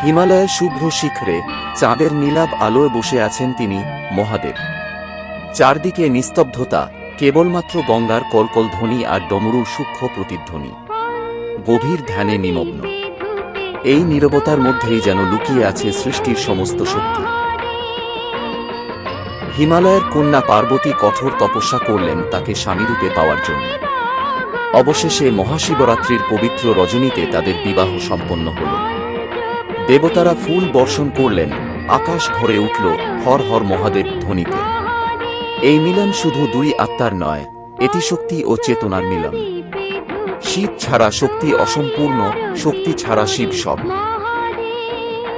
হিমালয়ের শুভ্র শিখরে চাঁদের নীলাভ আলোয় বসে আছেন তিনি, মহাদেব। চারদিকে নিস্তব্ধতা, কেবলমাত্র গঙ্গার কলকল ধ্বনি আর ডমরুর সূক্ষ্ম প্রতিধ্বনি। গভীর ধ্যানে নিমগ্ন এই নীরবতার মধ্যেই যেন লুকিয়ে আছে সৃষ্টির সমস্ত শক্তি। হিমালয়ের কন্যা পার্বতী কঠোর তপস্যা করলেন তাকে স্বামীরূপে পাওয়ার জন্য। অবশেষে মহাশিবরাত্রির পবিত্র রজনীতে তাদের বিবাহ সম্পন্ন হল। দেবতারা ফুল বর্ষণ করলেন, আকাশ ভরে উঠল হর হর মহাদেব ধ্বনিতে। এই মিলন শুধু দুই আত্মার নয়, এটি শক্তি ও চেতনার মিলন। শিব ছাড়া শক্তি অসম্পূর্ণ, শক্তি ছাড়া শিব সব।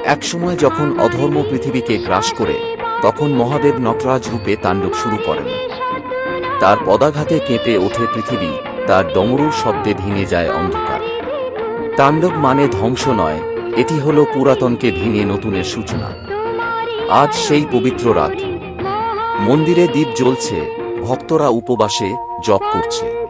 একসময় যখন অধর্ম পৃথিবীকে গ্রাস করে, তখন মহাদেব নটরাজ রূপে তাণ্ডব শুরু করেন। তার পদাঘাতে কেঁপে ওঠে পৃথিবী, তার ডমরুর শব্দে ভেঙে যায় অন্ধকার। তাণ্ডব মানে ধ্বংস নয়, এটি হল পুরাতনকে ভেঙে নতুনের সূচনা। আজ সেই পবিত্র রাত। মন্দিরে দীপ জ্বলছে, ভক্তরা উপবাসে জপ করছে।